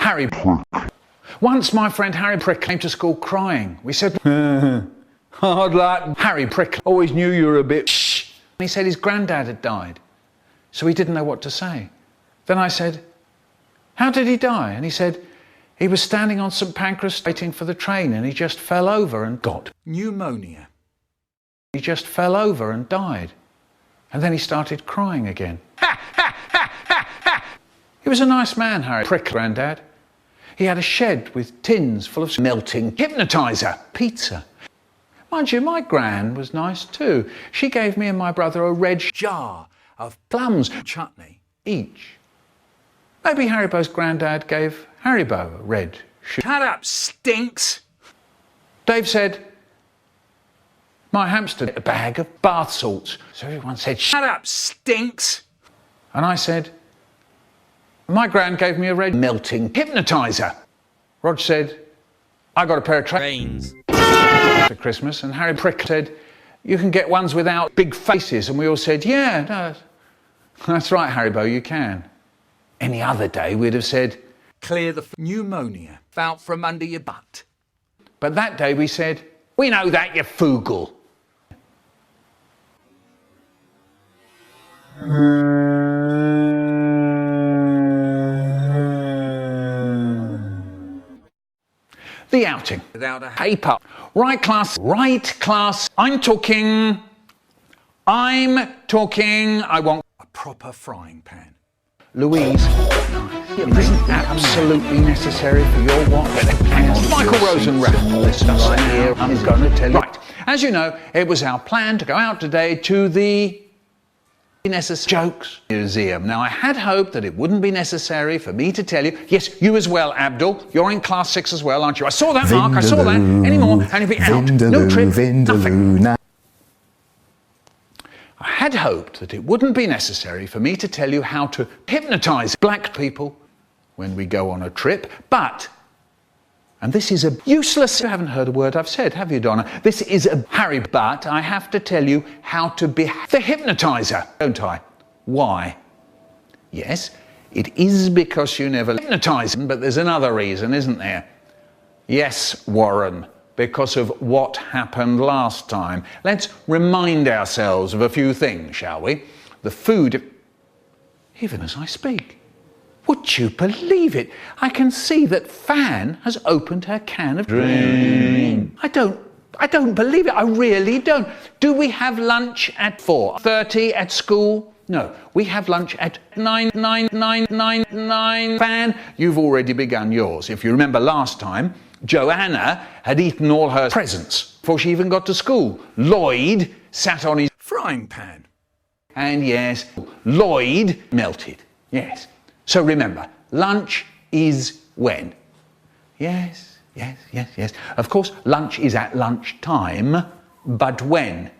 Harry Prick. Once my friend Harry Prick came to school crying. We said, hard luck. Harry Prick, always knew you were a bit shh. He said his granddad had died, so he didn't know what to say. Then I said, how did he die? And he said, he was standing on St Pancras waiting for the train and he just fell over and got pneumonia. He just fell over and died. And then he started crying again. Ha, ha, ha, ha, ha. He was a nice man, Harry Prick, granddad. He had a shed with tins full of melting hypnotiser pizza. Mind you, my gran was nice too. She gave me and my brother a red jar of plums chutney each. Maybe Haribo's granddad gave Haribo a red shoe. Shut up, stinks! Dave said, my hamster ate a bag of bath salts. So everyone said, shut up, stinks! And I said, my gran gave me a red melting hypnotiser. Rog said, I got a pair of trains for Christmas. And Harry Prick said, you can get ones without big faces. And we all said, yeah, no, that's right, Haribo, you can. Any other day we'd have said, clear the pneumonia out from under your butt. But that day we said, we know that, you foogle. The outing. Without a paper. Right, class. Right, class. I'm talking. I want a proper frying pan. Louise, it isn't absolutely necessary for your what? Hang on, Michael Rosenrath, this stuff right here, I'm going to tell you. Right, as you know, it was our plan to go out today to the Necessary Jokes Museum. Now, I had hoped that it wouldn't be necessary for me to tell you. Yes, you as well, Abdul. You're in class 6 as well, aren't you? I saw that, Mark. I saw that. Any more? And you'll be out. No trip. Nothing. I had hoped that it wouldn't be necessary for me to tell you how to hypnotise black people when we go on a trip, but, and this is a useless, you haven't heard a word I've said, have you, Donna? This is a Harry, but I have to tell you how to be the hypnotiser, don't I? Why? Yes, it is because you never hypnotise them, but there's another reason, isn't there? Yes, Warren. Because of what happened last time. Let's remind ourselves of a few things, shall we? The food, even as I speak. Would you believe it? I can see that Fan has opened her can of drink. I don't believe it. I really don't. Do we have lunch at 4:30 at school? No, we have lunch at 9:99. Fan, you've already begun yours. If you remember last time, Joanna had eaten all her presents before she even got to school. Lloyd sat on his frying pan. And yes, Lloyd melted. Yes. So remember, lunch is when? Yes. Of course, lunch is at lunchtime, but when?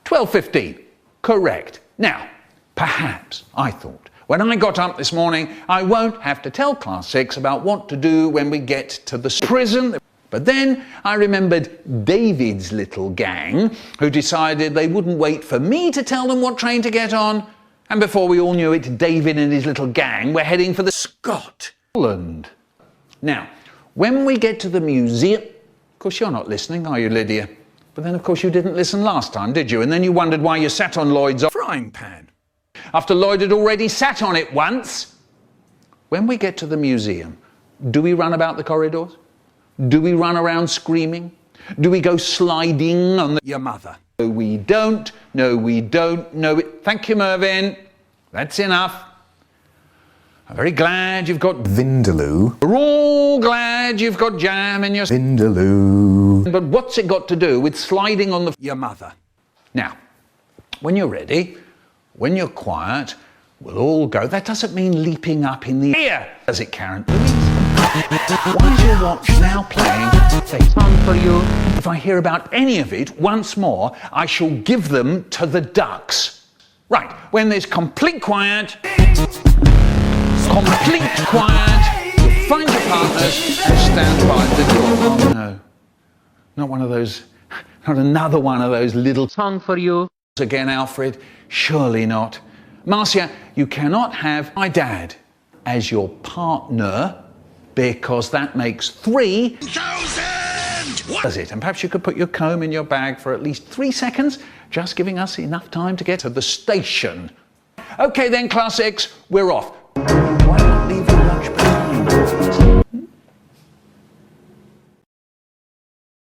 12:15. Correct. Now, perhaps, I thought, when I got up this morning, I won't have to tell class 6 about what to do when we get to the prison. But then I remembered David's little gang, who decided they wouldn't wait for me to tell them what train to get on. And before we all knew it, David and his little gang were heading for the Holland. Now, when we get to the museum, of course you're not listening, are you, Lydia? But then of course you didn't listen last time, did you? And then you wondered why you sat on Lloyd's frying pan. After Lloyd had already sat on it once. When we get to the museum, do we run about the corridors? Do we run around screaming? Do we go sliding on your mother? No, we don't. No, we don't. No, thank you, Mervyn. That's enough. I'm very glad you've got Vindaloo. We're all glad you've got jam in your Vindaloo. But what's it got to do with sliding on your mother? Now, when you're ready, when you're quiet, we'll all go. That doesn't mean leaping up in the air, does it, Karen? Why is your watch now playing? It's on for you. If I hear about any of it once more, I shall give them to the ducks. Right, when there's complete quiet, you'll find your partners and stand by the door. Oh no, not one of those, not another one of those little song for you. Again, Alfred, surely not. Marcia, you cannot have my dad as your partner because that makes 3,000! Does it? And perhaps you could put your comb in your bag for at least 3 seconds, just giving us enough time to get to the station. Okay then, Class 6, we're off.